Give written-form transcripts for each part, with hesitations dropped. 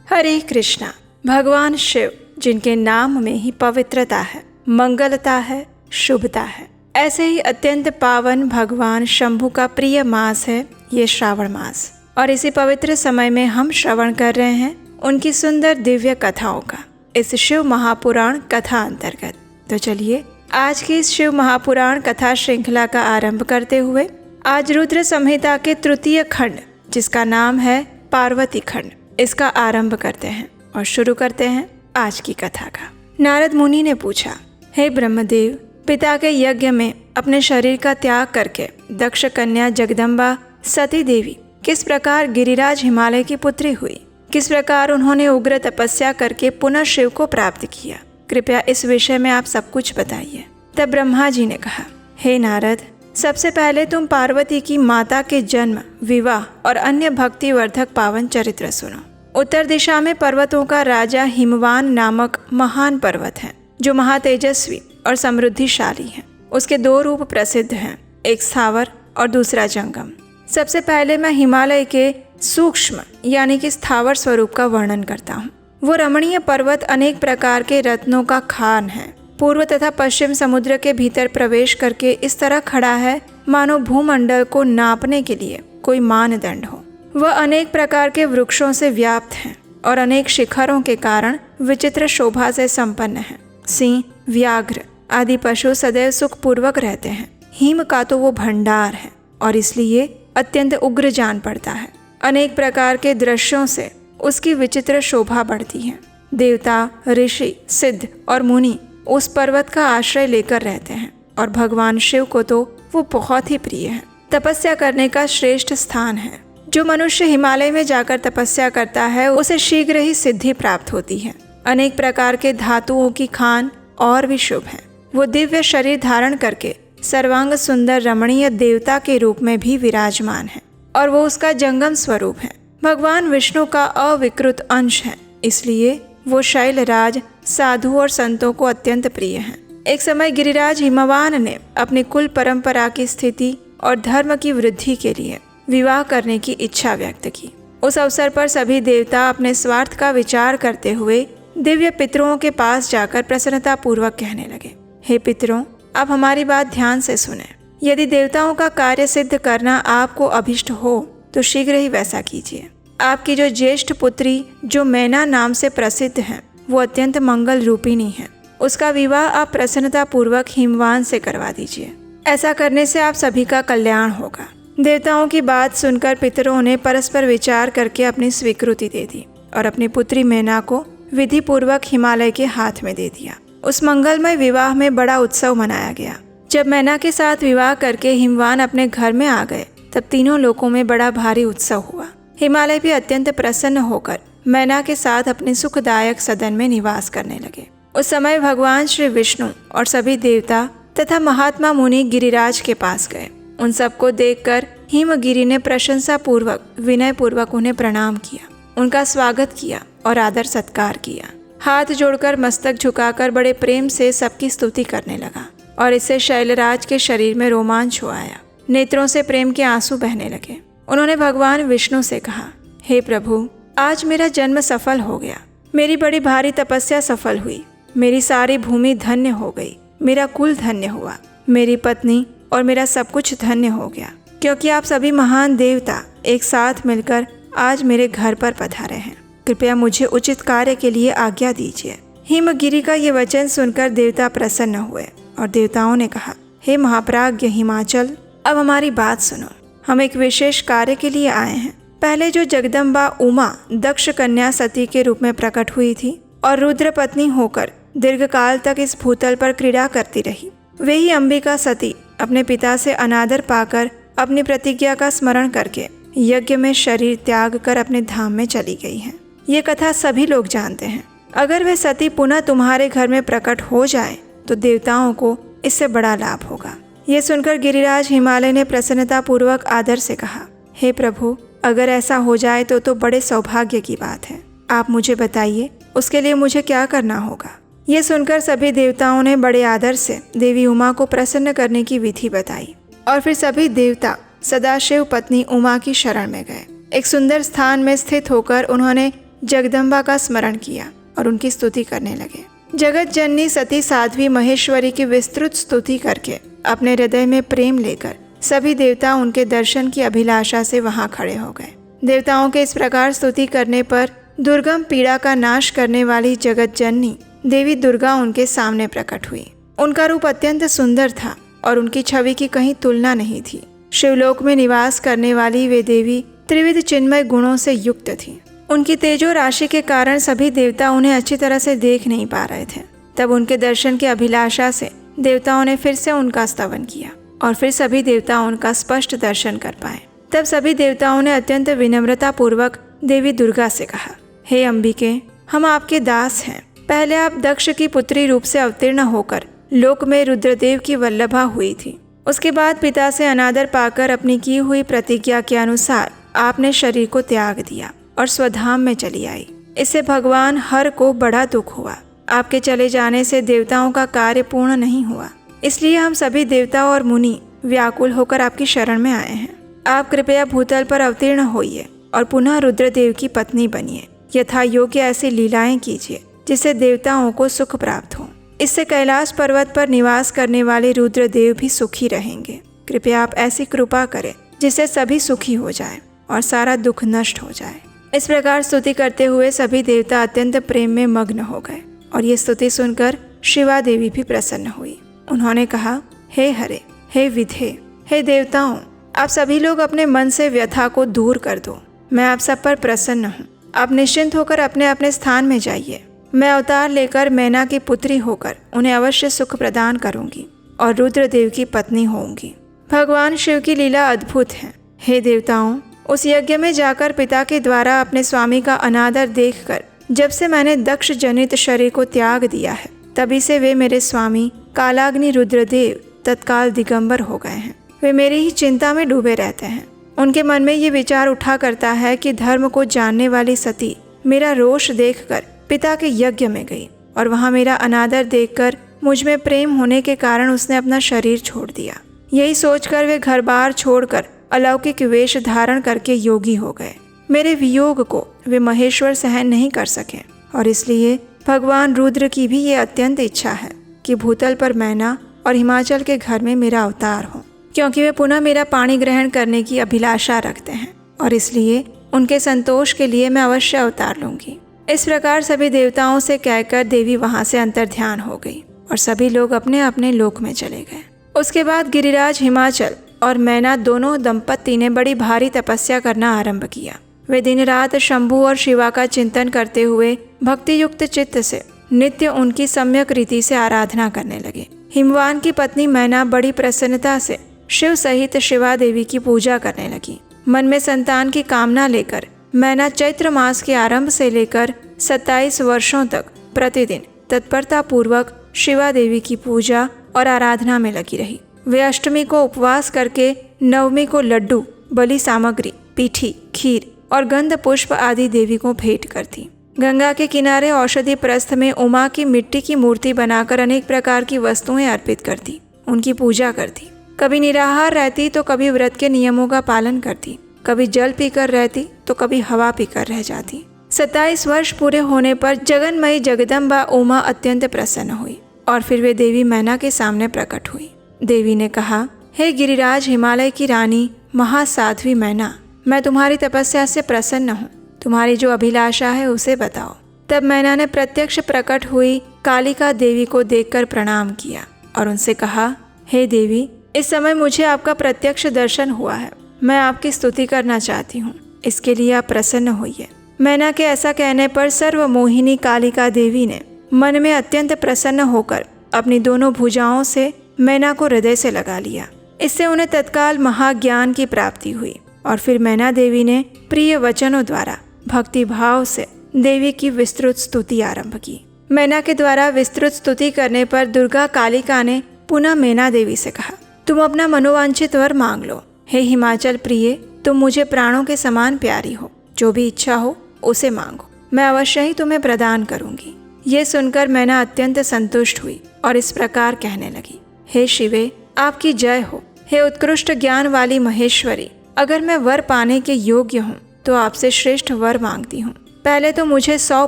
हरे कृष्णा। भगवान शिव जिनके नाम में ही पवित्रता है, मंगलता है, शुभता है, ऐसे ही अत्यंत पावन भगवान शंभु का प्रिय मास है ये श्रावण मास। और इसी पवित्र समय में हम श्रवण कर रहे हैं उनकी सुंदर दिव्य कथाओं का इस शिव महापुराण कथा अंतर्गत। तो चलिए आज की इस शिव महापुराण कथा श्रृंखला का आरंभ करते हुए आज रुद्र संहिता के तृतीय खंड जिसका नाम है पार्वती खंड, इसका आरंभ करते हैं और शुरू करते हैं आज की कथा का। नारद मुनि ने पूछा, हे ब्रह्मदेव, पिता के यज्ञ में अपने शरीर का त्याग करके दक्ष कन्या जगदम्बा सती देवी किस प्रकार गिरिराज हिमालय की पुत्री हुई, किस प्रकार उन्होंने उग्र तपस्या करके पुनः शिव को प्राप्त किया, कृपया इस विषय में आप सब कुछ बताइए। तब ब्रह्मा जी ने कहा, हे नारद, सबसे पहले तुम पार्वती की माता के जन्म, विवाह और अन्य भक्ति वर्धक पावन चरित्र सुनो। उत्तर दिशा में पर्वतों का राजा हिमवान नामक महान पर्वत है जो महातेजस्वी और समृद्धिशाली है। उसके दो रूप प्रसिद्ध हैं, एक स्थावर और दूसरा जंगम। सबसे पहले मैं हिमालय के सूक्ष्म यानी कि स्थावर स्वरूप का वर्णन करता हूँ। वो रमणीय पर्वत अनेक प्रकार के रत्नों का खान है। पूर्व तथा पश्चिम समुद्र के भीतर प्रवेश करके इस तरह खड़ा है मानो भूमंडल को नापने के लिए कोई मानदंड हो। वह अनेक प्रकार के वृक्षों से व्याप्त है और अनेक शिखरों के कारण विचित्र शोभा से संपन्न है। सिंह, व्याघ्र आदि पशु सदैव सुखपूर्वक रहते हैं। हिम का तो वो भंडार है और इसलिए अत्यंत उग्र जान पड़ता है। अनेक प्रकार के दृश्यों से उसकी विचित्र शोभा बढ़ती है। देवता, ऋषि, सिद्ध और मुनि उस पर्वत का आश्रय लेकर रहते हैं और भगवान शिव को तो वो बहुत ही प्रिय है। तपस्या करने का श्रेष्ठ स्थान है। जो मनुष्य हिमालय में जाकर तपस्या करता है उसे शीघ्र ही सिद्धि प्राप्त होती है। अनेक प्रकार के धातुओं की खान और भी शुभ है। वो दिव्य शरीर धारण करके सर्वांग सुंदर रमणीय देवता के रूप में भी विराजमान है और वो उसका जंगम स्वरूप है। भगवान विष्णु का अविकृत अंश है, इसलिए वो शैलराज, साधु और संतों को अत्यंत प्रिय है। एक समय गिरिराज हिमवान ने अपनी कुल परंपरा की स्थिति और धर्म की वृद्धि के लिए विवाह करने की इच्छा व्यक्त की। उस अवसर पर सभी देवता अपने स्वार्थ का विचार करते हुए दिव्य पितरों के पास जाकर प्रसन्नता पूर्वक कहने लगे, हे पितरों, आप हमारी बात ध्यान से सुने। यदि देवताओं का कार्य सिद्ध करना आपको अभिष्ट हो तो शीघ्र ही वैसा कीजिए। आपकी जो ज्येष्ठ पुत्री जो मैना नाम से प्रसिद्ध है वो अत्यंत मंगल रूपिणी है। उसका विवाह आप प्रसन्नता पूर्वक हिमवान से करवा दीजिए। ऐसा करने से आप सभी का कल्याण होगा। देवताओं की बात सुनकर पितरों ने परस्पर विचार करके अपनी स्वीकृति दे दी और अपनी पुत्री मैना को विधि पूर्वक हिमालय के हाथ में दे दिया। उस मंगलमय विवाह में बड़ा उत्सव मनाया गया। जब मैना के साथ विवाह करके हिमवान अपने घर में आ गए तब तीनों लोकों में बड़ा भारी उत्सव हुआ। हिमालय भी अत्यंत प्रसन्न होकर मैना के साथ अपने सुखदायक सदन में निवास करने लगे। उस समय भगवान श्री विष्णु और सभी देवता तथा महात्मा मुनि गिरिराज के पास गए। उन सबको देखकर हिमगिरि ने प्रशंसा पूर्वक, विनय पूर्वक उन्हें प्रणाम किया, उनका स्वागत किया और आदर सत्कार किया। हाथ जोड़कर मस्तक झुकाकर बड़े प्रेम से सबकी स्तुति करने लगा और इससे शैलराज के शरीर में रोमांच हो आया। नेत्रों से प्रेम के आंसू बहने लगे। उन्होंने भगवान विष्णु से कहा, हे प्रभु, आज मेरा जन्म सफल हो गया। मेरी बड़ी भारी तपस्या सफल हुई। मेरी सारी भूमि धन्य हो गई। मेरा कुल धन्य हुआ। मेरी पत्नी और मेरा सब कुछ धन्य हो गया, क्योंकि आप सभी महान देवता एक साथ मिलकर आज मेरे घर पर पधारे हैं। कृपया मुझे उचित कार्य के लिए आज्ञा दीजिए। हिमगिरि का ये वचन सुनकर देवता प्रसन्न हुए और देवताओं ने कहा, हे महाप्राज्ञ हिमाचल, अब हमारी बात सुनो। हम एक विशेष कार्य के लिए आए हैं। पहले जो जगदम्बा उमा दक्ष कन्या सती के रूप में प्रकट हुई थी और रुद्र पत्नी होकर दीर्घकाल तक इस भूतल पर क्रीड़ा करती रही, वे ही अंबिका सती अपने पिता से अनादर पाकर अपनी प्रतिज्ञा का स्मरण करके यज्ञ में शरीर त्याग कर अपने धाम में चली गई हैं। ये कथा सभी लोग जानते हैं। अगर वे सती पुनः तुम्हारे घर में प्रकट हो जाए तो देवताओं को इससे बड़ा लाभ होगा। ये सुनकर गिरिराज हिमालय ने प्रसन्नता पूर्वक आदर से कहा, हे प्रभु, अगर ऐसा हो जाए तो बड़े सौभाग्य की बात है। आप मुझे बताइए उसके लिए मुझे क्या करना होगा। ये सुनकर सभी देवताओं ने बड़े आदर से देवी उमा को प्रसन्न करने की विधि बताई और फिर सभी देवता सदाशिव पत्नी उमा की शरण में गए। एक सुंदर स्थान में स्थित होकर उन्होंने जगदम्बा का स्मरण किया और उनकी स्तुति करने लगे। जगत जननी सती साध्वी महेश्वरी की विस्तृत स्तुति करके अपने हृदय में प्रेम लेकर सभी देवता उनके दर्शन की अभिलाषा से वहां खड़े हो गए। देवताओं के इस प्रकार स्तुति करने पर दुर्गम पीड़ा का नाश करने वाली जगत जननी देवी दुर्गा उनके सामने प्रकट हुई। उनका रूप अत्यंत सुंदर था और उनकी छवि की कहीं तुलना नहीं थी। शिवलोक में निवास करने वाली वे देवी त्रिविध चिन्मय गुणों से युक्त थी। उनकी तेजो राशि के कारण सभी देवता उन्हें अच्छी तरह से देख नहीं पा रहे थे। तब उनके दर्शन की अभिलाषा से देवताओं ने फिर से उनका स्तवन किया और फिर सभी देवता उनका स्पष्ट दर्शन कर पाए। तब सभी देवताओं ने अत्यंत विनम्रता पूर्वक देवी दुर्गा से कहा, हे अंबिके, हम आपके दास हैं। पहले आप दक्ष की पुत्री रूप से अवतीर्ण होकर लोक में रुद्रदेव की वल्लभा हुई थी। उसके बाद पिता से अनादर पाकर अपनी की हुई प्रतिज्ञा के अनुसार आपने शरीर को त्याग दिया और स्वधाम में चली आई। इससे भगवान हर को बड़ा दुख हुआ। आपके चले जाने से देवताओं का कार्य पूर्ण नहीं हुआ, इसलिए हम सभी देवता और मुनि व्याकुल होकर आपकी शरण में आए हैं। आप कृपया भूतल पर अवतीर्ण होइए और पुनः रुद्रदेव की पत्नी बनिए। यथा योग्य ऐसी लीलाएं कीजिए जिससे देवताओं को सुख प्राप्त हो। इससे कैलाश पर्वत पर निवास करने वाले रुद्रदेव भी सुखी रहेंगे। कृपया आप ऐसी कृपा करें जिससे सभी सुखी हो जाए और सारा दुख नष्ट हो जाए। इस प्रकार स्तुति करते हुए सभी देवता अत्यंत प्रेम में मग्न हो गए और ये स्तुति सुनकर शिवा देवी भी प्रसन्न हुई। उन्होंने कहा, हे हरे, हे विधे, हे देवताओं, आप सभी लोग अपने मन से व्यथा को दूर कर दो। मैं आप सब पर प्रसन्न हूँ। आप निश्चिंत होकर अपने अपने स्थान में जाइए। मैं अवतार लेकर मैना की पुत्री होकर उन्हें अवश्य सुख प्रदान करूंगी और रुद्रदेव की पत्नी होऊंगी। भगवान शिव की लीला अद्भुत है। हे देवताओं, उस यज्ञ में जाकर पिता के द्वारा अपने स्वामी का अनादर देखकर जब से मैंने दक्ष जनित शरीर को त्याग दिया है, तभी से वे मेरे स्वामी कालाग्नि रुद्रदेव तत्काल दिगंबर हो गए हैं। वे मेरी ही चिंता में डूबे रहते हैं। उनके मन में ये विचार उठा करता है कि धर्म को जानने वाली सती मेरा रोष देखकर पिता के यज्ञ में गई और वहाँ मेरा अनादर देखकर मुझ में प्रेम होने के कारण उसने अपना शरीर छोड़ दिया। यही सोचकर वे घर बार छोड़कर अलौकिक वेश धारण करके योगी हो गए। मेरे वियोग को वे महेश्वर सहन नहीं कर सके और इसलिए भगवान रुद्र की भी ये अत्यंत इच्छा है कि भूतल पर मैना और हिमाचल के घर में मेरा अवतार हो, क्योंकि वे पुनः मेरा पाणी ग्रहण करने की अभिलाषा रखते हैं और इसलिए उनके संतोष के लिए मैं अवश्य अवतार लूंगी। इस प्रकार सभी देवताओं से कहकर देवी वहां से अंतर्ध्यान हो गई और सभी लोग अपने अपने लोक में चले गए। उसके बाद गिरिराज हिमाचल और मैना दोनों दंपत्ति ने बड़ी भारी तपस्या करना आरंभ किया। वे दिन रात शंभु और शिवा का चिंतन करते हुए भक्ति युक्त चित्त से नित्य उनकी सम्यक रीति से आराधना करने लगे। हिमवान की पत्नी मैना बड़ी प्रसन्नता से शिव सहित शिवा देवी की पूजा करने लगी। मन में संतान की कामना लेकर मैना चैत्र मास के आरंभ से लेकर 27 वर्षों तक प्रतिदिन तत्परता पूर्वक शिवा देवी की पूजा और आराधना में लगी रही। वे अष्टमी को उपवास करके नवमी को लड्डू, बलि सामग्री, पीठी, खीर और गंध पुष्प आदि देवी को भेंट करती। गंगा के किनारे औषधि प्रस्थ में उमा की मिट्टी की मूर्ति बनाकर अनेक प्रकार की वस्तुएं अर्पित करती, उनकी पूजा करती। कभी निराहार रहती तो कभी व्रत के नियमों का पालन करती, कभी जल पीकर रहती तो कभी हवा पीकर रह जाती। 27 वर्ष पूरे होने पर जगन्मयी जगदम्बा उमा अत्यंत प्रसन्न हुई और फिर वे देवी मैना के सामने प्रकट हुई। देवी ने कहा, हे गिरिराज हिमालय की रानी महासाध्वी मैना, मैं तुम्हारी तपस्या से प्रसन्न हूँ। तुम्हारी जो अभिलाषा है उसे बताओ। तब मैना ने प्रत्यक्ष प्रकट हुई कालिका देवी को देखकर प्रणाम किया और उनसे कहा, हे देवी, इस समय मुझे आपका प्रत्यक्ष दर्शन हुआ है। मैं आपकी स्तुति करना चाहती हूँ, इसके लिए आप प्रसन्न होइए। मैना के ऐसा कहने पर सर्वमोहिनी कालिका देवी ने मन में अत्यंत प्रसन्न होकर अपनी दोनों भुजाओं से मैना को हृदय से लगा लिया। इससे उन्हें तत्काल महाज्ञान की प्राप्ति हुई और फिर मैना देवी ने प्रिय वचनों द्वारा भक्ति भाव से देवी की विस्तृत स्तुति आरंभ की। मैना के द्वारा विस्तृत स्तुति करने पर दुर्गा कालिका ने पुनः मैना देवी से कहा, तुम अपना मनोवांछित वर मांग लो। हे हिमाचल प्रिय, तुम मुझे प्राणों के समान प्यारी हो। जो भी इच्छा हो उसे मांगो, मैं अवश्य ही तुम्हें प्रदान करूंगी। ये सुनकर मैना अत्यंत संतुष्ट हुई और इस प्रकार कहने लगी, हे शिवे, आपकी जय हो। हे उत्कृष्ट ज्ञान वाली महेश्वरी, अगर मैं वर पाने के योग्य हूँ तो आपसे श्रेष्ठ वर मांगती हूँ। पहले तो मुझे 100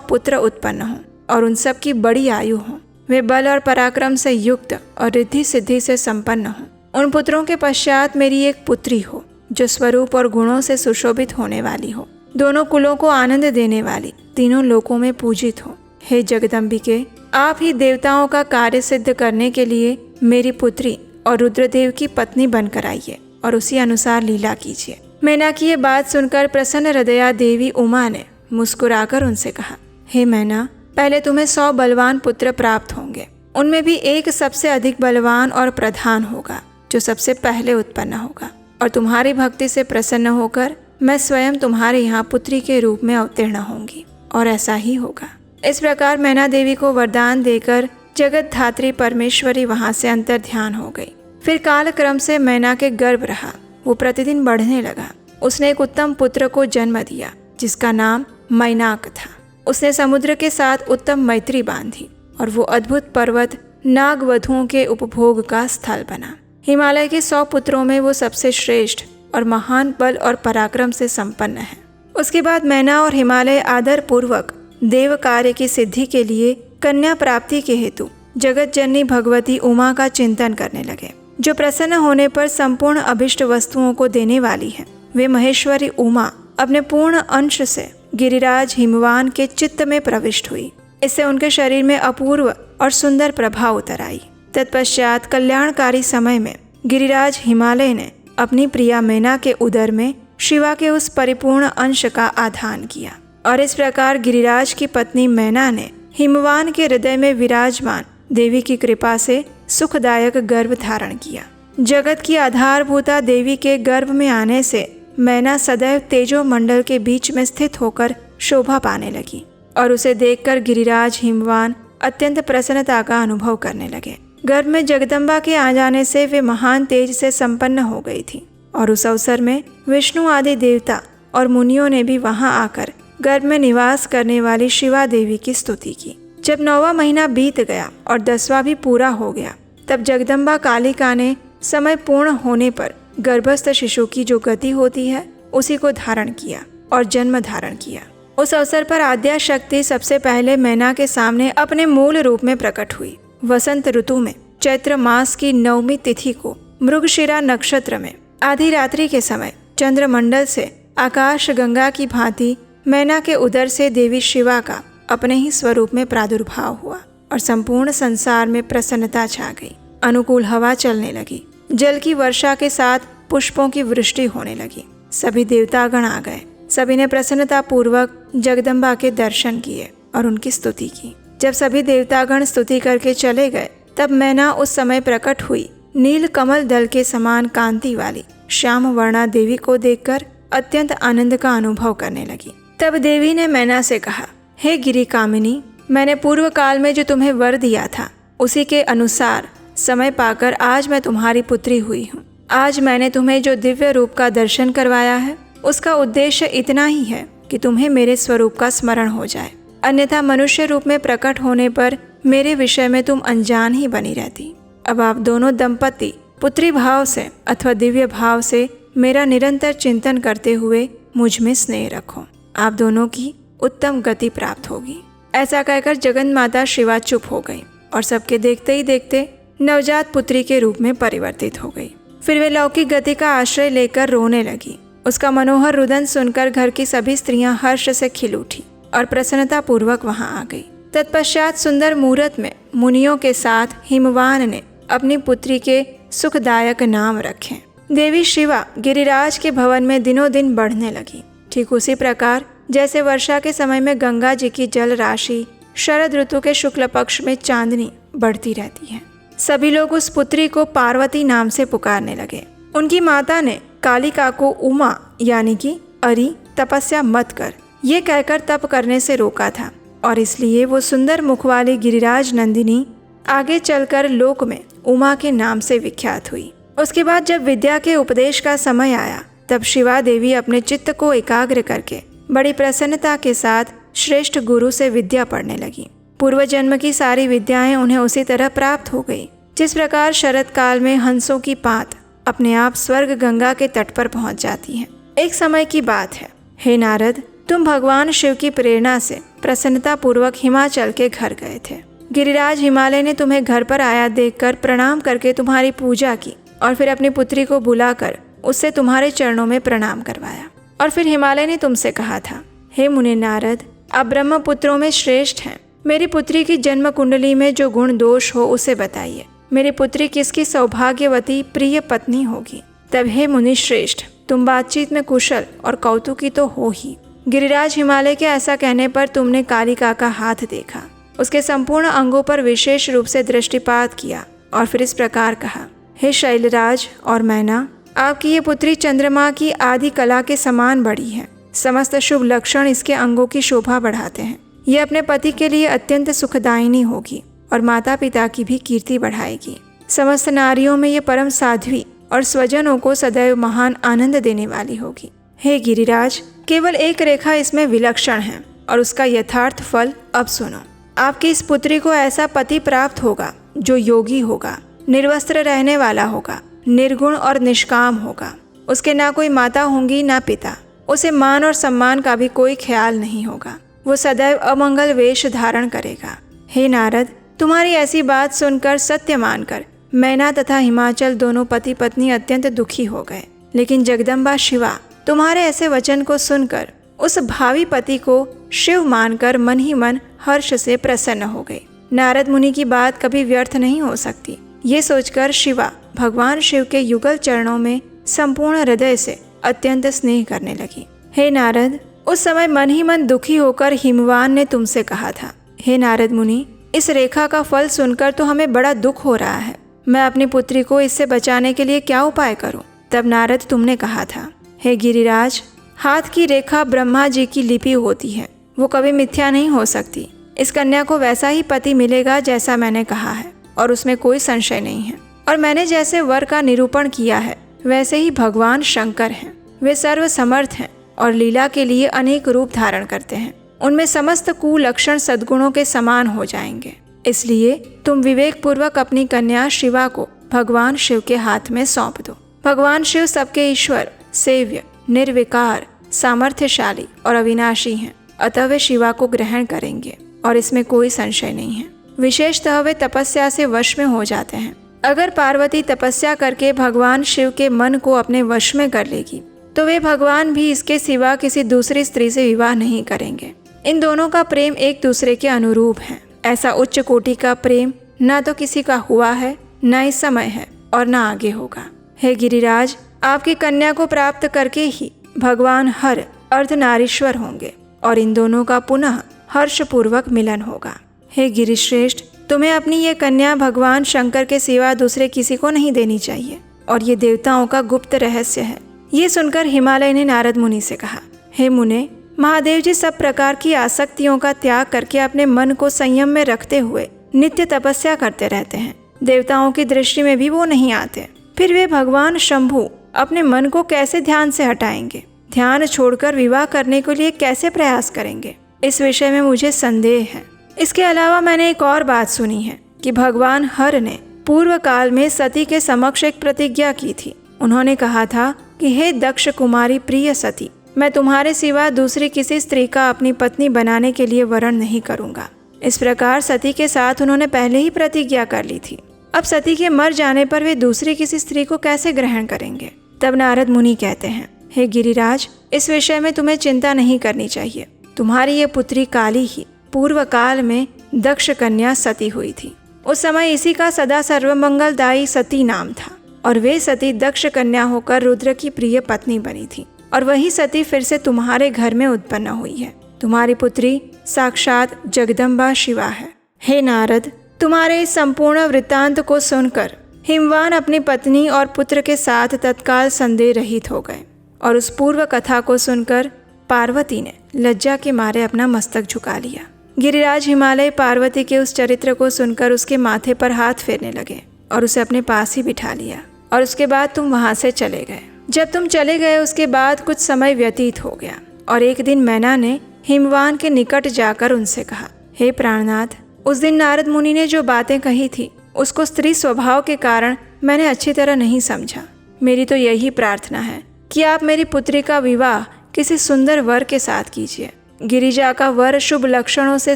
पुत्र उत्पन्न हों और उन सब की बड़ी आयु हो। वे बल और पराक्रम से युक्त और रिद्धि सिद्धि से संपन्न हों। उन पुत्रों के पश्चात मेरी एक पुत्री हो जो स्वरूप और गुणों से सुशोभित होने वाली हो, दोनों कुलों को आनंद देने वाली, तीनों लोकों में पूजित हो। हे जगदम्बिके, आप ही देवताओं का कार्य सिद्ध करने के लिए मेरी पुत्री और रुद्रदेव की पत्नी बनकर आइए और उसी अनुसार लीला कीजिए। मैना की ये बात सुनकर प्रसन्न हृदया देवी उमा ने मुस्कुराकर उनसे कहा, हे मैना, पहले तुम्हें 100 बलवान पुत्र प्राप्त होंगे। उनमें भी एक सबसे अधिक बलवान और प्रधान होगा जो सबसे पहले उत्पन्न होगा, और तुम्हारी भक्ति से प्रसन्न होकर मैं स्वयं तुम्हारे यहाँ पुत्री के रूप में अवतीर्ण होंगी, और ऐसा ही होगा। इस प्रकार मैना देवी को वरदान देकर जगत धात्री परमेश्वरी वहां से अंतर ध्यान हो गई। फिर काल क्रम से मैना के गर्भ रहा, वो प्रतिदिन बढ़ने लगा। उसने एक उत्तम पुत्र को जन्म दिया जिसका नाम मैनाक था। उसने समुद्र के साथ उत्तम मैत्री बांधी और वो अद्भुत पर्वत नागवधुओं के उपभोग का स्थल बना। हिमालय के 100 पुत्रों में वो सबसे श्रेष्ठ और महान बल और पराक्रम से संपन्न है। उसके बाद मैना और हिमालय आदर पूर्वक देव कार्य की सिद्धि के लिए कन्या प्राप्ति के हेतु जगत जननी भगवती उमा का चिंतन करने लगे, जो प्रसन्न होने पर संपूर्ण अभिष्ट वस्तुओं को देने वाली है। वे महेश्वरी उमा अपने पूर्ण अंश से गिरिराज हिमवान के चित्त में प्रविष्ट हुई। इससे उनके शरीर में अपूर्व और सुंदर प्रभा उतर आई। तत्पश्चात कल्याणकारी समय में गिरिराज हिमालय ने अपनी प्रिया मैना के उदर में शिवा के उस परिपूर्ण अंश का आधान किया, और इस प्रकार गिरिराज की पत्नी मैना ने हिमवान के हृदय में विराजमान देवी की कृपा से सुखदायक गर्भ धारण किया। जगत की आधारभूता देवी के गर्भ में आने से मैना सदैव तेजो मंडल के बीच में स्थित होकर शोभा पाने लगी, और उसे देखकर गिरिराज हिमवान अत्यंत प्रसन्नता का अनुभव करने लगे। गर्भ में जगदम्बा के आ जाने से वे महान तेज से संपन्न हो गई थी, और उस अवसर में विष्णु आदि देवता और मुनियों ने भी वहां आकर गर्भ में निवास करने वाली शिवा देवी की स्तुति की। जब 9वां महीना बीत गया और 10वां भी पूरा हो गया, तब जगदम्बा कालिका ने समय पूर्ण होने पर गर्भस्थ शिशु की जो गति होती है उसी को धारण किया और जन्म धारण किया। उस अवसर पर आद्या शक्ति सबसे पहले मैना के सामने अपने मूल रूप में प्रकट हुई। वसंत ऋतु में चैत्र मास की 9वीं तिथि को मृगशिरा नक्षत्र में आधी रात्रि के समय चंद्रमंडल से आकाश गंगा की भांति मैना के उदर से देवी शिवा का अपने ही स्वरूप में प्रादुर्भाव हुआ, और संपूर्ण संसार में प्रसन्नता छा गई। अनुकूल हवा चलने लगी, जल की वर्षा के साथ पुष्पों की वृष्टि होने लगी। सभी देवतागण आ गए। सभी ने प्रसन्नता पूर्वक जगदम्बा के दर्शन किए और उनकी स्तुति की। जब सभी देवतागण स्तुति करके चले गए, तब मैना उस समय प्रकट हुई नील कमल दल के समान कांति वाली श्याम वर्णा देवी को देखकर अत्यंत आनंद का अनुभव करने लगी। तब देवी ने मैना से कहा, हे गिरि कामिनी, मैंने पूर्व काल में जो तुम्हें वर दिया था उसी के अनुसार समय पाकर आज मैं तुम्हारी पुत्री हुई हूँ। आज मैंने तुम्हें जो दिव्य रूप का दर्शन करवाया है उसका उद्देश्य इतना ही है कि तुम्हें मेरे स्वरूप का स्मरण हो जाए, अन्यथा मनुष्य रूप में प्रकट होने पर मेरे विषय में तुम अनजान ही बनी रहती। अब आप दोनों दंपति पुत्री भाव से अथवा दिव्य भाव से मेरा निरंतर चिंतन करते हुए मुझ में स्नेह रखो, आप दोनों की उत्तम गति प्राप्त होगी। ऐसा कहकर जगन माता शिवा चुप हो गई और सबके देखते ही देखते नवजात पुत्री के रूप में परिवर्तित हो गई। फिर वे लौकिक गति का आश्रय लेकर रोने लगी। उसका मनोहर रुदन सुनकर घर की सभी स्त्रियां हर्ष से खिल उठी और प्रसन्नता पूर्वक वहां आ गई। तत्पश्चात सुंदर मुहूर्त में मुनियों के साथ हिमवान ने अपनी पुत्री के सुखदायक नाम रखे। देवी शिवा गिरिराज के भवन में दिनों दिन बढ़ने लगी। ठीक उसी प्रकार जैसे वर्षा के समय में गंगा जी की जल राशि शरद ऋतु के शुक्ल पक्ष में चांदनी बढ़ती रहती है, सभी लोग उस पुत्री को पार्वती नाम से पुकारने लगे। उनकी माता ने कालिका को उमा यानी कि अरि तपस्या मत कर ये कहकर तप करने से रोका था, और इसलिए वो सुंदर मुख वाली गिरिराज नंदिनी आगे चलकर लोक में उमा के नाम से विख्यात हुई। उसके बाद जब विद्या के उपदेश का समय आया, तब शिवा देवी अपने चित्त को एकाग्र करके बड़ी प्रसन्नता के साथ श्रेष्ठ गुरु से विद्या पढ़ने लगी। पूर्व जन्म की सारी विद्याएं उन्हें उसी तरह प्राप्त हो गई जिस प्रकार शरद काल में हंसों की पात अपने आप स्वर्ग गंगा के तट पर पहुंच जाती है। एक समय की बात है, हे नारद, तुम भगवान शिव की प्रेरणा से प्रसन्नता पूर्वक हिमाचल के घर गए थे। गिरिराज हिमालय ने तुम्हें घर पर आया देखकर प्रणाम करके तुम्हारी पूजा की और फिर अपनी पुत्री को बुलाकर उससे तुम्हारे चरणों में प्रणाम करवाया। और फिर हिमालय ने तुमसे कहा था, हे मुने नारद, आप ब्रह्मपुत्रों में श्रेष्ठ हैं। मेरी पुत्री की जन्म कुंडली में जो गुण दोष हो उसे बताइए। मेरी पुत्री किसकी सौभाग्यवती प्रिय पत्नी होगी। तब हे मुनि श्रेष्ठ, तुम बातचीत में कुशल और कौतुकी तो हो ही। गिरिराज हिमालय के ऐसा कहने पर तुमने कालिका का हाथ देखा, उसके संपूर्ण अंगों पर विशेष रूप से दृष्टिपात किया और फिर इस प्रकार कहा, हे शैलराज और मैना, आपकी ये पुत्री चंद्रमा की आदि कला के समान बड़ी है। समस्त शुभ लक्षण इसके अंगों की शोभा बढ़ाते हैं। ये अपने पति के लिए अत्यंत सुखदायिनी होगी और माता पिता की भी कीर्ति बढ़ाएगी। समस्त नारियों में ये परम साध्वी और स्वजनों को सदैव महान आनंद देने वाली होगी। हे गिरिराज, केवल एक रेखा इसमें विलक्षण है और उसका यथार्थ फल अब सुनो। आपकी इस पुत्री को ऐसा पति प्राप्त होगा जो योगी होगा, निर्वस्त्र रहने वाला होगा, निर्गुण और निष्काम होगा। उसके ना कोई माता होंगी ना पिता। उसे मान और सम्मान का भी कोई ख्याल नहीं होगा। वो सदैव अमंगल वेश धारण करेगा। हे नारद, तुम्हारी ऐसी बात सुनकर सत्य मानकर मैना तथा हिमाचल दोनों पति पत्नी अत्यंत दुखी हो गए। लेकिन जगदम्बा शिवा तुम्हारे ऐसे वचन को सुनकर उस भावी पति को शिव मानकर मन ही मन हर्ष से प्रसन्न हो गई। नारद मुनि की बात कभी व्यर्थ नहीं हो सकती। ये सोचकर शिवा भगवान शिव के युगल चरणों में संपूर्ण हृदय से अत्यंत स्नेह करने लगी। हे नारद, उस समय मन ही मन दुखी होकर हिमवान ने तुमसे कहा था, हे नारद मुनि, इस रेखा का फल सुनकर तो हमें बड़ा दुख हो रहा है। मैं अपनी पुत्री को इससे बचाने के लिए क्या उपाय करूं? तब नारद तुमने कहा था, हे गिरिराज, हाथ की रेखा ब्रह्मा जी की लिपि होती है, वो कभी मिथ्या नहीं हो सकती। इस कन्या को वैसा ही पति मिलेगा जैसा मैंने कहा है और उसमें कोई संशय नहीं है। और मैंने जैसे वर का निरूपण किया है वैसे ही भगवान शंकर हैं। वे सर्व समर्थ हैं और लीला के लिए अनेक रूप धारण करते हैं। उनमें समस्त कुलक्षण सद्गुणों के समान हो जाएंगे। इसलिए तुम विवेक पूर्वक अपनी कन्या शिवा को भगवान शिव के हाथ में सौंप दो। भगवान शिव सबके ईश्वर, सेव्य, निर्विकार, सामर्थ्यशाली और अविनाशी हैं। अतः वे शिवा को ग्रहण करेंगे और इसमें कोई संशय नहीं है। विशेषतः वे तपस्या से वश में हो जाते हैं। अगर पार्वती तपस्या करके भगवान शिव के मन को अपने वश में कर लेगी तो वे भगवान भी इसके सिवा किसी दूसरी स्त्री से विवाह नहीं करेंगे। इन दोनों का प्रेम एक दूसरे के अनुरूप है। ऐसा उच्च कोटि का प्रेम न तो किसी का हुआ है, न इस समय है और न आगे होगा। हे गिरिराज, आपकी कन्या को प्राप्त करके ही भगवान हर अर्धनारीश्वर होंगे और इन दोनों का पुनः हर्षपूर्वक मिलन होगा। हे गिरिश्रेष्ठ, तुम्हें अपनी ये कन्या भगवान शंकर के सिवा दूसरे किसी को नहीं देनी चाहिए और ये देवताओं का गुप्त रहस्य है। ये सुनकर हिमालय ने नारद मुनि से कहा, हे मुने, महादेव जी सब प्रकार की आसक्तियों का त्याग करके अपने मन को संयम में रखते हुए नित्य तपस्या करते रहते हैं। देवताओं की दृष्टि में भी वो नहीं आते। फिर वे भगवान शंभु अपने मन को कैसे ध्यान से हटाएंगे? ध्यान छोड़कर विवाह करने के लिए कैसे प्रयास करेंगे? इस विषय में मुझे संदेह है। इसके अलावा मैंने एक और बात सुनी है कि भगवान हर ने पूर्व काल में सती के समक्ष एक प्रतिज्ञा की थी। उन्होंने कहा था कि हे दक्ष कुमारी प्रिय सती, मैं तुम्हारे सिवा दूसरी किसी स्त्री का अपनी पत्नी बनाने के लिए वरण नहीं करूंगा। इस प्रकार सती के साथ उन्होंने पहले ही प्रतिज्ञा कर ली थी। अब सती के मर जाने पर वे दूसरी किसी स्त्री को कैसे ग्रहण करेंगे? तब नारद मुनि कहते हैं, हे गिरिराज, इस विषय में तुम्हें चिंता नहीं करनी चाहिए। तुम्हारी ये पुत्री काली ही पूर्व काल में दक्ष कन्या सती हुई थी। उस समय इसी का सदा सर्वमंगलदायी सती नाम था और वे सती दक्ष कन्या होकर रुद्र की प्रिय पत्नी बनी थी और वही सती फिर से तुम्हारे घर में उत्पन्न हुई है। तुम्हारी पुत्री साक्षात जगदम्बा शिवा है। हे नारद, तुम्हारे इस संपूर्ण वृत्तांत को सुनकर हिमवान अपनी पत्नी और पुत्र के साथ तत्काल संदेह रहित हो गए और उस पूर्व कथा को सुनकर पार्वती ने लज्जा के मारे अपना मस्तक झुका लिया। गिरिराज हिमालय पार्वती के उस चरित्र को सुनकर उसके माथे पर हाथ फेरने लगे और उसे अपने पास ही बिठा लिया और उसके बाद तुम वहां से चले गए। जब तुम चले गए उसके बाद कुछ समय व्यतीत हो गया और एक दिन मैना ने हिमवान के निकट जाकर उनसे कहा, हे प्राणनाथ, उस दिन नारद मुनि ने जो बातें कही थी उसको स्त्री स्वभाव के कारण मैंने अच्छी तरह नहीं समझा। मेरी तो यही प्रार्थना है कि आप मेरी पुत्री का विवाह किसी सुंदर वर के साथ कीजिए। गिरिजा का वर शुभ लक्षणों से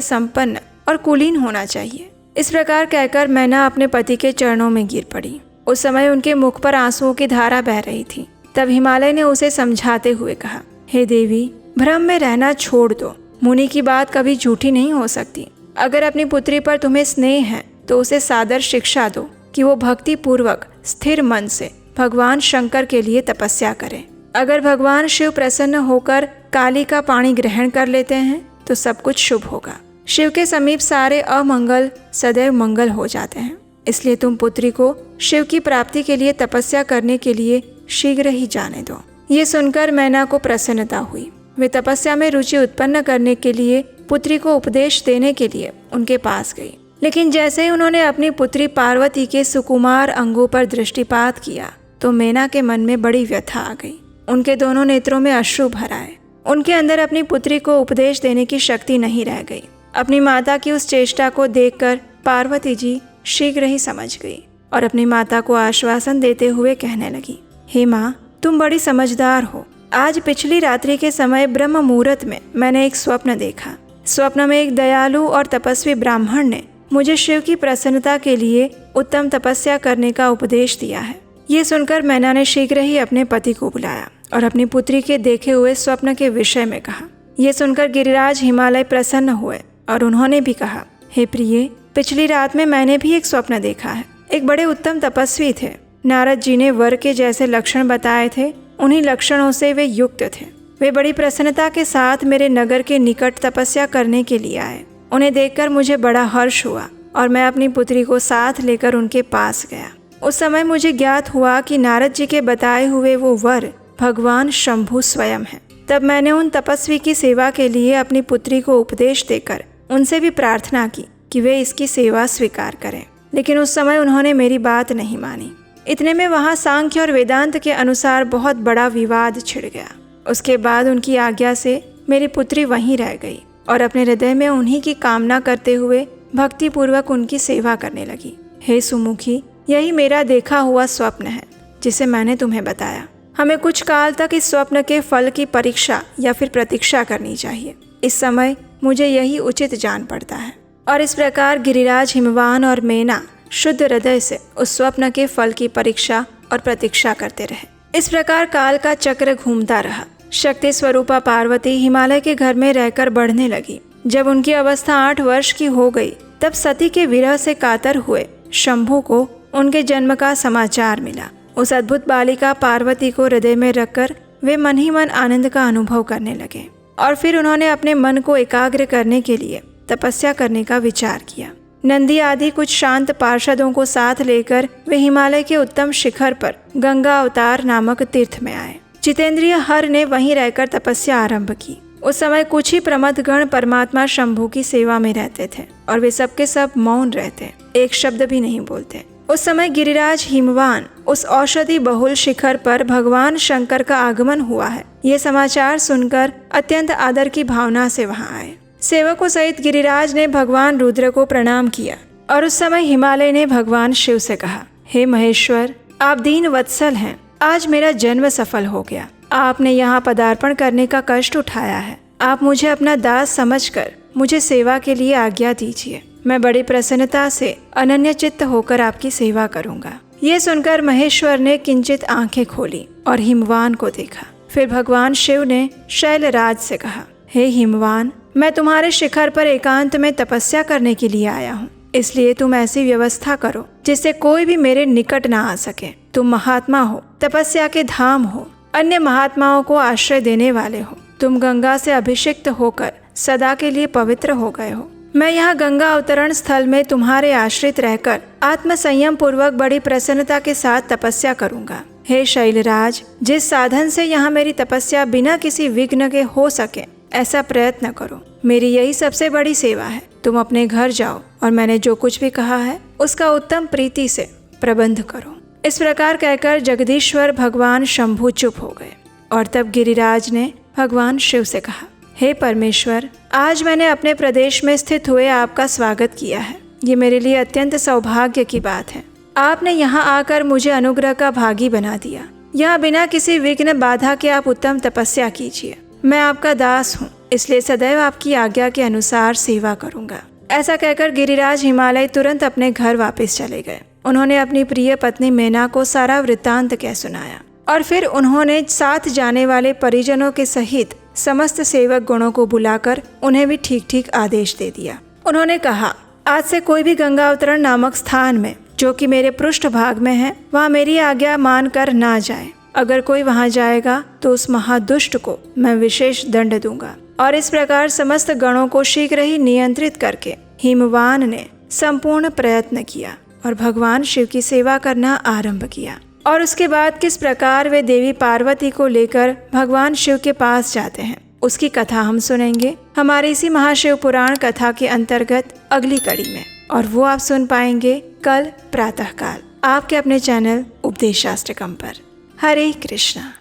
संपन्न और कुलीन होना चाहिए। इस प्रकार कहकर मैना अपने पति के चरणों में गिर पड़ी। उस समय उनके मुख पर आंसुओं की धारा बह रही थी। तब हिमालय ने उसे समझाते हुए कहा, हे देवी, भ्रम में रहना छोड़ दो। मुनि की बात कभी झूठी नहीं हो सकती। अगर अपनी पुत्री पर तुम्हें स्नेह है तो उसे सादर शिक्षा दो कि वो भक्ति पूर्वक स्थिर मन से भगवान शंकर के लिए तपस्या करे। अगर भगवान शिव प्रसन्न होकर काली का पानी ग्रहण कर लेते हैं तो सब कुछ शुभ होगा। शिव के समीप सारे अमंगल सदैव मंगल हो जाते हैं। इसलिए तुम पुत्री को शिव की प्राप्ति के लिए तपस्या करने के लिए शीघ्र ही जाने दो। ये सुनकर मैना को प्रसन्नता हुई। वे तपस्या में रुचि उत्पन्न करने के लिए पुत्री को उपदेश देने के लिए उनके पास गई। लेकिन जैसे ही उन्होंने अपनी पुत्री पार्वती के सुकुमार अंगों पर दृष्टिपात किया तो मैना के मन में बड़ी व्यथा आ गई। उनके दोनों नेत्रों में अश्रु भर आए। उनके अंदर अपनी पुत्री को उपदेश देने की शक्ति नहीं रह गई। अपनी माता की उस चेष्टा को देखकर पार्वती जी शीघ्र ही समझ गई और अपनी माता को आश्वासन देते हुए कहने लगी, हे माँ, तुम बड़ी समझदार हो। आज पिछली रात्रि के समय ब्रह्म मुहूर्त में मैंने एक स्वप्न देखा। स्वप्न में एक दयालु और तपस्वी ब्राह्मण ने मुझे शिव की प्रसन्नता के लिए उत्तम तपस्या करने का उपदेश दिया है। ये सुनकर मैना ने शीघ्र ही अपने पति को बुलाया और अपनी पुत्री के देखे हुए स्वप्न के विषय में कहा। ये सुनकर गिरिराज हिमालय प्रसन्न हुए और उन्होंने भी कहा, हे प्रिय, पिछली रात में मैंने भी एक स्वप्न देखा है। एक बड़े उत्तम तपस्वी थे। नारद जी ने वर के जैसे लक्षण बताए थे, उन्हीं लक्षणों से वे युक्त थे। वे बड़ी प्रसन्नता के साथ मेरे नगर के निकट तपस्या करने के लिए आए। उन्हें देखकर मुझे बड़ा हर्ष हुआ और मैं अपनी पुत्री को साथ लेकर उनके पास गया। उस समय मुझे ज्ञात हुआ कि नारद जी के बताए हुए वो वर भगवान शंभु स्वयं है। तब मैंने उन तपस्वी की सेवा के लिए अपनी पुत्री को उपदेश देकर उनसे भी प्रार्थना की कि वे इसकी सेवा स्वीकार करें। लेकिन उस समय उन्होंने मेरी बात नहीं मानी। इतने में वहाँ सांख्य और वेदांत के अनुसार बहुत बड़ा विवाद छिड़ गया। उसके बाद उनकी आज्ञा से मेरी पुत्री वहीं रह गई और अपने हृदय में उन्हीं की कामना करते हुए भक्ति पूर्वक उनकी सेवा करने लगी। हे सुमुखी, यही मेरा देखा हुआ स्वप्न है जिसे मैंने तुम्हें बताया। हमें कुछ काल तक इस स्वप्न के फल की परीक्षा या फिर प्रतीक्षा करनी चाहिए। इस समय मुझे यही उचित जान पड़ता है। और इस प्रकार गिरिराज हिमवान और मैना शुद्ध हृदय से उस स्वप्न के फल की परीक्षा और प्रतीक्षा करते रहे। इस प्रकार काल का चक्र घूमता रहा। शक्ति स्वरूपा पार्वती हिमालय के घर में रहकर बढ़ने लगी। जब उनकी अवस्था 8 वर्ष की हो गई तब सती के विरह से कातर हुए शंभु को उनके जन्म का समाचार मिला। उस अद्भुत बालिका पार्वती को हृदय में रखकर वे मन ही मन आनंद का अनुभव करने लगे और फिर उन्होंने अपने मन को एकाग्र करने के लिए तपस्या करने का विचार किया। नंदी आदि कुछ शांत पार्षदों को साथ लेकर वे हिमालय के उत्तम शिखर पर गंगा अवतार नामक तीर्थ में आए। जितेंद्रिय हर ने वहीं रहकर तपस्या आरंभ की। उस समय कुछ ही प्रमथगण परमात्मा शंभु की सेवा में रहते थे और वे सबके सब मौन रहते, एक शब्द भी नहीं बोलते। उस समय गिरिराज हिमवान उस औषधि बहुल शिखर पर भगवान शंकर का आगमन हुआ है ये समाचार सुनकर अत्यंत आदर की भावना से वहां आए। सेवकों सहित गिरिराज ने भगवान रुद्र को प्रणाम किया और उस समय हिमालय ने भगवान शिव से कहा, हे महेश्वर, आप दीन वत्सल हैं। आज मेरा जन्म सफल हो गया। आपने यहाँ पदार्पण करने का कष्ट उठाया है। आप मुझे अपना दास समझकर मुझे सेवा के लिए आज्ञा दीजिए। मैं बड़ी प्रसन्नता से अनन्य चित्त होकर आपकी सेवा करूंगा। ये सुनकर महेश्वर ने किंचित आंखें खोली और हिमवान को देखा। फिर भगवान शिव ने शैलराज से कहा, हे हिमवान, मैं तुम्हारे शिखर पर एकांत में तपस्या करने के लिए आया हूँ। इसलिए तुम ऐसी व्यवस्था करो जिससे कोई भी मेरे निकट ना आ सके। तुम महात्मा हो, तपस्या के धाम हो, अन्य महात्माओं को आश्रय देने वाले हो। तुम गंगा से अभिषिक्त होकर सदा के लिए पवित्र हो गए हो। मैं यहाँ गंगा अवतरण स्थल में तुम्हारे आश्रित रहकर आत्म संयम पूर्वक बड़ी प्रसन्नता के साथ तपस्या करूंगा। हे शैलराज, जिस साधन से यहाँ मेरी तपस्या बिना किसी विघ्न के हो सके ऐसा प्रयत्न करो। मेरी यही सबसे बड़ी सेवा है। तुम अपने घर जाओ और मैंने जो कुछ भी कहा है उसका उत्तम प्रीति से प्रबंध करो। इस प्रकार कहकर जगदीश्वर भगवान शंभु चुप हो गए और तब गिरिराज ने भगवान शिव से कहा, हे परमेश्वर, आज मैंने अपने प्रदेश में स्थित हुए आपका स्वागत किया है। ये मेरे लिए अत्यंत सौभाग्य की बात है। आपने यहाँ आकर मुझे अनुग्रह का भागी बना दिया। यहाँ बिना किसी विघ्न बाधा के आप उत्तम तपस्या कीजिए। मैं आपका दास हूँ, इसलिए सदैव आपकी आज्ञा के अनुसार सेवा करूँगा। ऐसा कहकर गिरिराज हिमालय तुरंत अपने घर वापस चले गए। उन्होंने अपनी प्रिय पत्नी मैना को सारा वृत्तांत कह सुनाया और फिर उन्होंने साथ जाने वाले परिजनों के सहित समस्त सेवक गणों को बुलाकर उन्हें भी ठीक ठीक आदेश दे दिया। उन्होंने कहा, आज से कोई भी गंगा अवतरण नामक स्थान में, जो कि मेरे पृष्ठ भाग में है, वहाँ मेरी आज्ञा मान कर ना जाए। अगर कोई वहाँ जाएगा तो उस महादुष्ट को मैं विशेष दंड दूंगा। और इस प्रकार समस्त गणों को शीघ्र ही नियंत्रित करके हिमवान ने संपूर्ण प्रयत्न किया और भगवान शिव की सेवा करना आरंभ किया। और उसके बाद किस प्रकार वे देवी पार्वती को लेकर भगवान शिव के पास जाते हैं, उसकी कथा हम सुनेंगे हमारे इसी महाशिव पुराण कथा के अंतर्गत अगली कड़ी में। और वो आप सुन पाएंगे कल प्रातःकाल आपके अपने चैनल उपदेश शास्त्रकम पर। हरे कृष्णा।